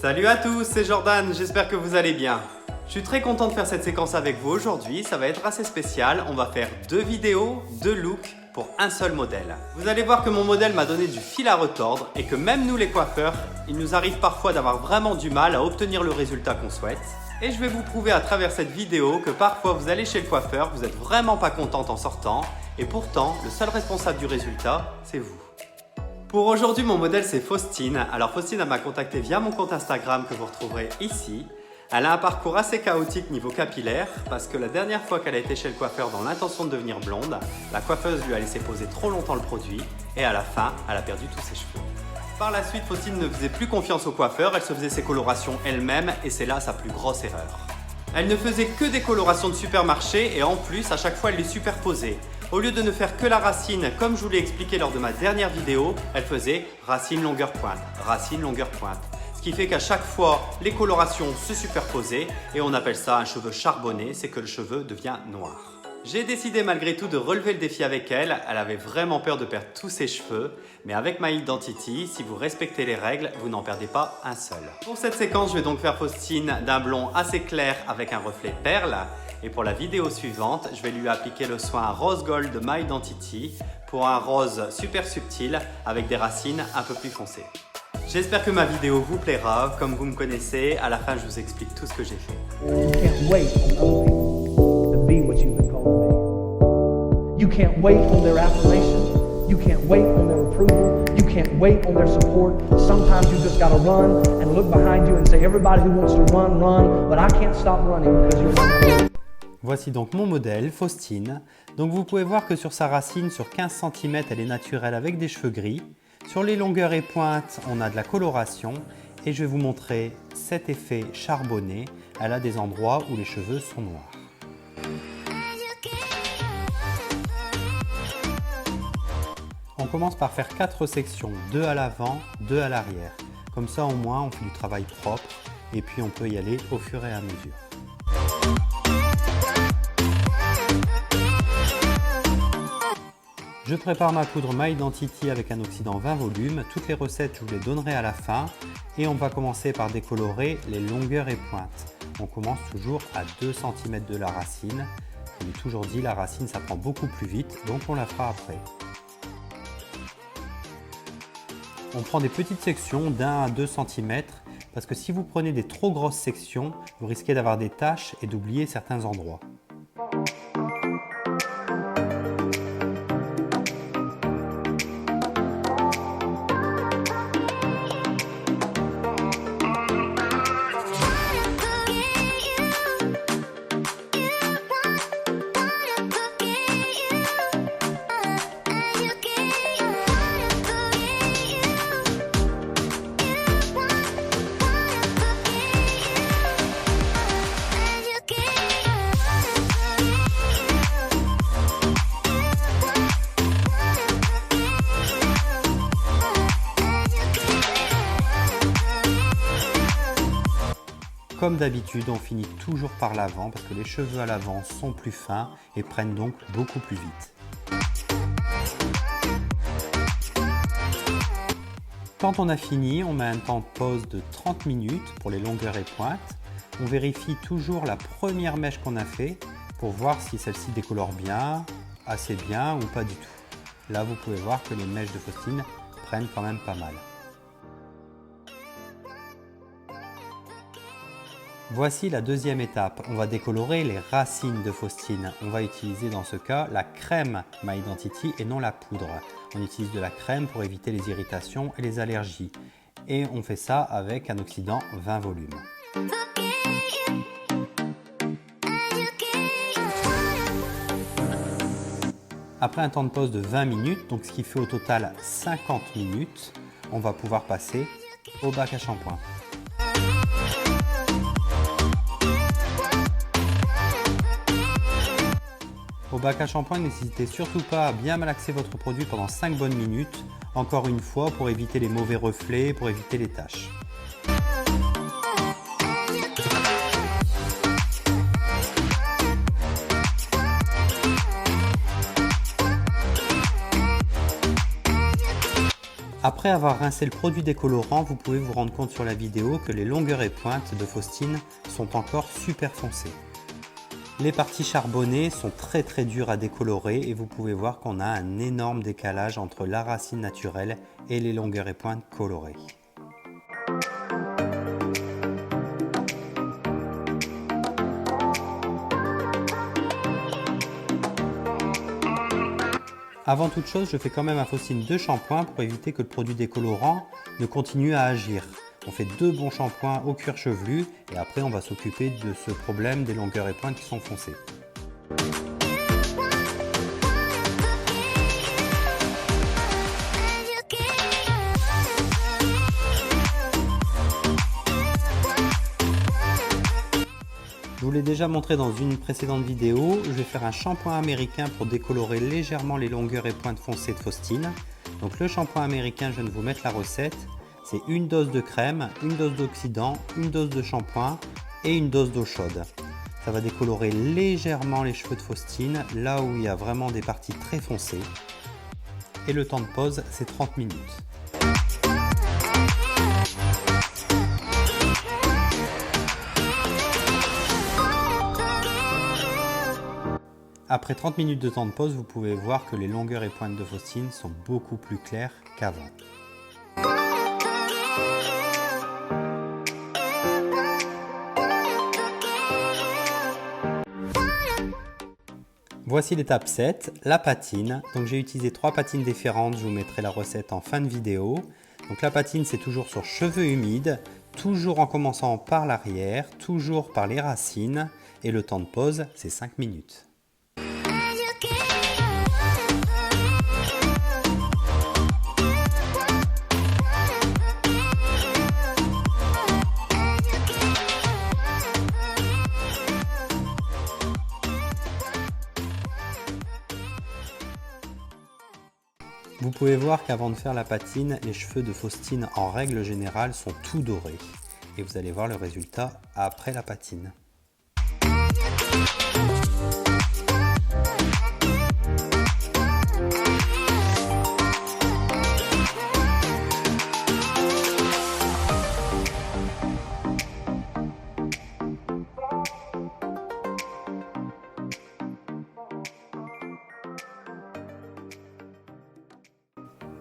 Salut à tous, c'est Jordan, j'espère que vous allez bien. Je suis très content de faire cette séquence avec vous aujourd'hui, ça va être assez spécial. On va faire 2 vidéos, 2 looks pour un seul modèle. Vous allez voir que mon modèle m'a donné du fil à retordre et que même nous les coiffeurs, il nous arrive parfois d'avoir vraiment du mal à obtenir le résultat qu'on souhaite. Et je vais vous prouver à travers cette vidéo que parfois vous allez chez le coiffeur, vous n'êtes vraiment pas contente en sortant et pourtant le seul responsable du résultat, c'est vous. Pour aujourd'hui, mon modèle c'est Faustine. Alors Faustine elle m'a contacté via mon compte Instagram que vous retrouverez ici. Elle a un parcours assez chaotique niveau capillaire parce que la dernière fois qu'elle a été chez le coiffeur dans l'intention de devenir blonde, la coiffeuse lui a laissé poser trop longtemps le produit et à la fin, elle a perdu tous ses cheveux. Par la suite, Faustine ne faisait plus confiance au coiffeur, elle se faisait ses colorations elle-même et c'est là sa plus grosse erreur. Elle ne faisait que des colorations de supermarché et en plus, à chaque fois, elle les superposait. Au lieu de ne faire que la racine, comme je vous l'ai expliqué lors de ma dernière vidéo, elle faisait racine longueur pointe, racine longueur pointe. Ce qui fait qu'à chaque fois, les colorations se superposaient et on appelle ça un cheveu charbonné, c'est que le cheveu devient noir. J'ai décidé malgré tout de relever le défi avec elle, elle avait vraiment peur de perdre tous ses cheveux, mais avec My Identity, si vous respectez les règles, vous n'en perdez pas un seul. Pour cette séquence, je vais donc faire Faustine d'un blond assez clair avec un reflet perle. Et pour la vidéo suivante, je vais lui appliquer le soin Rose Gold de My Identity pour un rose super subtil avec des racines un peu plus foncées. J'espère que ma vidéo vous plaira. Comme vous me connaissez, à la fin, je vous explique tout ce que j'ai fait. You can't wait on other people to be what you've been called to be. You can't wait on their affirmation. You can't wait on their approval. You can't wait on their support. Sometimes you just gotta run and look behind you and say, everybody who wants to run, run, but I can't stop running because you're running. Voici donc mon modèle, Faustine. Donc vous pouvez voir que sur sa racine, sur 15 cm, elle est naturelle avec des cheveux gris. Sur les longueurs et pointes, on a de la coloration. Et je vais vous montrer cet effet charbonné. Elle a des endroits où les cheveux sont noirs. On commence par faire 4 sections, 2 à l'avant, 2 à l'arrière. Comme ça au moins on fait du travail propre et puis on peut y aller au fur et à mesure. Je prépare ma poudre My Identity avec un oxydant 20 volumes. Toutes les recettes, je vous les donnerai à la fin. Et on va commencer par décolorer les longueurs et pointes. On commence toujours à 2 cm de la racine. Je l'ai toujours dit, la racine, ça prend beaucoup plus vite, donc on la fera après. On prend des petites sections d'1 à 2 cm parce que si vous prenez des trop grosses sections, vous risquez d'avoir des taches et d'oublier certains endroits. Comme d'habitude, on finit toujours par l'avant parce que les cheveux à l'avant sont plus fins et prennent donc beaucoup plus vite. Quand on a fini, on met un temps de pause de 30 minutes pour les longueurs et pointes. On vérifie toujours la première mèche qu'on a fait pour voir si celle-ci décolore bien, assez bien ou pas du tout. Là, vous pouvez voir que les mèches de Faustine prennent quand même pas mal. Voici la deuxième étape. On va décolorer les racines de Faustine. On va utiliser dans ce cas la crème My Identity et non la poudre. On utilise de la crème pour éviter les irritations et les allergies. Et on fait ça avec un oxydant 20 volumes. Après un temps de pause de 20 minutes, donc ce qui fait au total 50 minutes, on va pouvoir passer au bac à shampoing. Au bac à shampoing, n'hésitez surtout pas à bien malaxer votre produit pendant 5 bonnes minutes, encore une fois pour éviter les mauvais reflets, pour éviter les taches. Après avoir rincé le produit décolorant, vous pouvez vous rendre compte sur la vidéo que les longueurs et pointes de Faustine sont encore super foncées. Les parties charbonnées sont très dures à décolorer et vous pouvez voir qu'on a un énorme décalage entre la racine naturelle et les longueurs et pointes colorées. Avant toute chose, je fais quand même à Faustine 2 shampoings pour éviter que le produit décolorant ne continue à agir. On fait 2 bons shampoings au cuir chevelu et après on va s'occuper de ce problème des longueurs et pointes qui sont foncées. Je vous l'ai déjà montré dans une précédente vidéo, je vais faire un shampoing américain pour décolorer légèrement les longueurs et pointes foncées de Faustine. Donc le shampoing américain, je viens de vous mettre la recette. C'est une dose de crème, une dose d'oxydant, une dose de shampoing et une dose d'eau chaude. Ça va décolorer légèrement les cheveux de Faustine, là où il y a vraiment des parties très foncées. Et le temps de pause, c'est 30 minutes. Après 30 minutes de temps de pause, vous pouvez voir que les longueurs et pointes de Faustine sont beaucoup plus claires qu'avant. Voici l'étape 7, la patine. Donc j'ai utilisé 3 patines différentes, je vous mettrai la recette en fin de vidéo. Donc la patine, c'est toujours sur cheveux humides, toujours en commençant par l'arrière, toujours par les racines et le temps de pause, c'est 5 minutes. Vous pouvez voir qu'avant de faire la patine, les cheveux de Faustine en règle générale sont tout dorés. Et vous allez voir le résultat après la patine.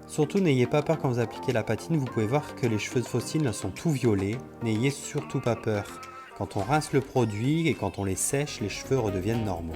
Surtout, n'ayez pas peur quand vous appliquez la patine, vous pouvez voir que les cheveux de Faustine sont tout violets. N'ayez surtout pas peur. Quand on rince le produit et quand on les sèche, les cheveux redeviennent normaux.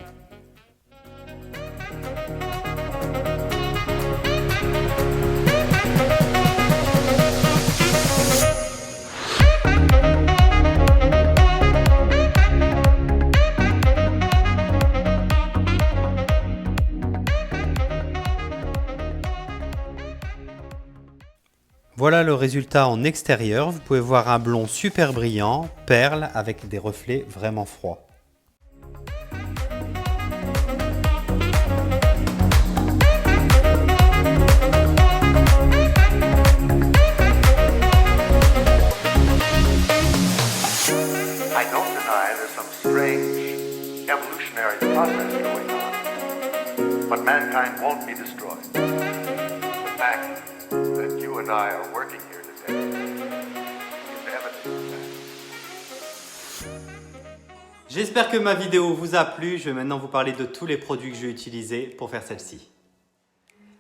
Voilà le résultat en extérieur, vous pouvez voir un blond super brillant, perle avec des reflets vraiment froids. I don't deny there's some strange evolutionary process going on, but mankind won't be destroyed. The fact that you and I are working here today is evidence of that. J'espère que ma vidéo vous a plu. Je vais maintenant vous parler de tous les produits que j'ai utilisés pour faire celle-ci.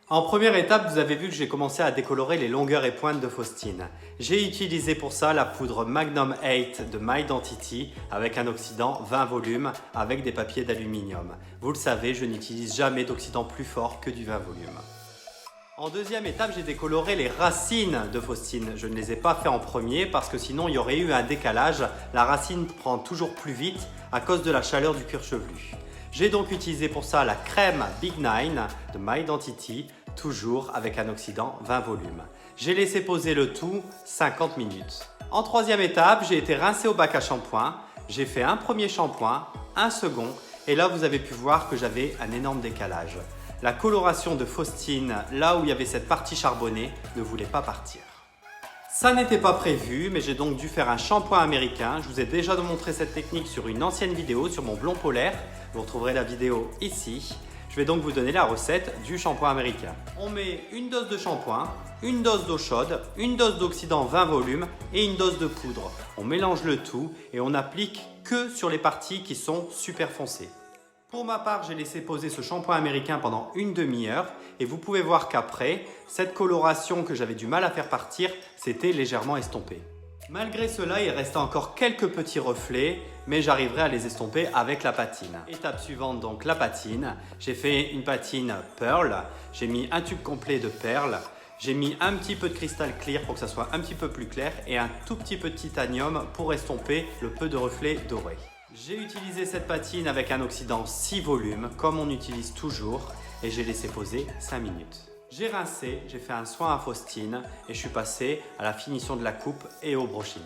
En première étape, vous avez vu que j'ai commencé à décolorer les longueurs et pointes de Faustine. J'ai utilisé pour ça la poudre Magnum 8 de My Identity avec un oxydant 20 volumes avec des papiers d'aluminium. Vous le savez, je n'utilise jamais d'oxydant plus fort que du 20 volumes. En deuxième étape, j'ai décoloré les racines de Faustine. Je ne les ai pas fait en premier parce que sinon il y aurait eu un décalage. La racine prend toujours plus vite à cause de la chaleur du cuir chevelu. J'ai donc utilisé pour ça la crème Big 9 de My Identity, toujours avec un oxydant 20 volumes. J'ai laissé poser le tout 50 minutes. En troisième étape, j'ai été rincé au bac à shampoing. J'ai fait un premier shampoing, un second et là vous avez pu voir que j'avais un énorme décalage. La coloration de Faustine, là où il y avait cette partie charbonnée, ne voulait pas partir. Ça n'était pas prévu, mais j'ai donc dû faire un shampoing américain. Je vous ai déjà montré cette technique sur une ancienne vidéo sur mon blond polaire. Vous retrouverez la vidéo ici. Je vais donc vous donner la recette du shampoing américain. On met une dose de shampoing, une dose d'eau chaude, une dose d'oxydant 20 volumes et une dose de poudre. On mélange le tout et on applique que sur les parties qui sont super foncées. Pour ma part, j'ai laissé poser ce shampoing américain pendant une demi-heure et vous pouvez voir qu'après, cette coloration que j'avais du mal à faire partir, s'était légèrement estompée. Malgré cela, il reste encore quelques petits reflets, mais j'arriverai à les estomper avec la patine. Étape suivante, donc la patine. J'ai fait une patine Pearl, j'ai mis un tube complet de perles, j'ai mis un petit peu de cristal clear pour que ça soit un petit peu plus clair et un tout petit peu de titanium pour estomper le peu de reflets dorés. J'ai utilisé cette patine avec un oxydant 6 volumes, comme on utilise toujours, et j'ai laissé poser 5 minutes. J'ai rincé, j'ai fait un soin à Faustine et je suis passé à la finition de la coupe et au brushing.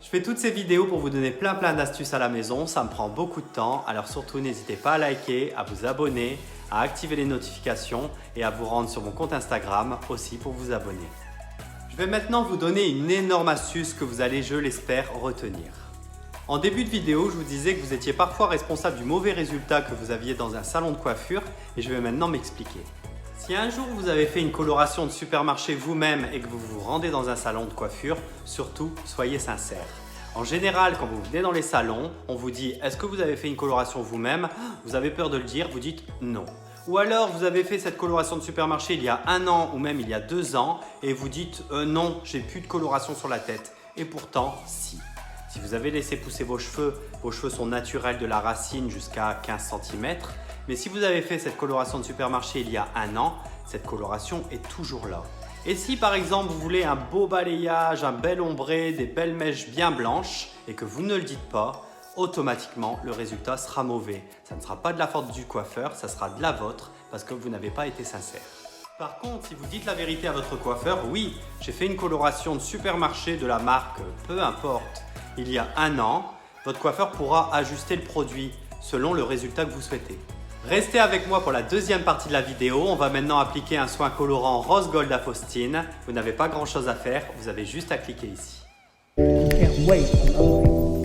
Je fais toutes ces vidéos pour vous donner plein d'astuces à la maison, ça me prend beaucoup de temps, alors surtout n'hésitez pas à liker, à vous abonner, à activer les notifications et à vous rendre sur mon compte Instagram aussi pour vous abonner. Je vais maintenant vous donner une énorme astuce que vous allez, je l'espère, retenir. En début de vidéo, je vous disais que vous étiez parfois responsable du mauvais résultat que vous aviez dans un salon de coiffure et je vais maintenant m'expliquer. Si un jour vous avez fait une coloration de supermarché vous-même et que vous vous rendez dans un salon de coiffure, surtout soyez sincère. En général, quand vous venez dans les salons, on vous dit « Est-ce que vous avez fait une coloration vous-même » Vous avez peur de le dire, vous dites « Non ». Ou alors vous avez fait cette coloration de supermarché il y a 1 an ou même il y a 2 ans et vous dites « Non, j'ai plus de coloration sur la tête ». Et pourtant, si. Si vous avez laissé pousser vos cheveux sont naturels de la racine jusqu'à 15 cm. Mais si vous avez fait cette coloration de supermarché il y a 1 an, cette coloration est toujours là. Et si par exemple vous voulez un beau balayage, un bel ombré, des belles mèches bien blanches et que vous ne le dites pas, automatiquement le résultat sera mauvais. Ça ne sera pas de la faute du coiffeur, ça sera de la vôtre parce que vous n'avez pas été sincère. Par contre, si vous dites la vérité à votre coiffeur, oui, j'ai fait une coloration de supermarché de la marque, peu importe, il y a 1 an, votre coiffeur pourra ajuster le produit selon le résultat que vous souhaitez. Restez avec moi pour la deuxième partie de la vidéo. On va maintenant appliquer un soin colorant rose gold à Faustine. Vous n'avez pas grand chose à faire, vous avez juste à cliquer ici. You can't wait on other people.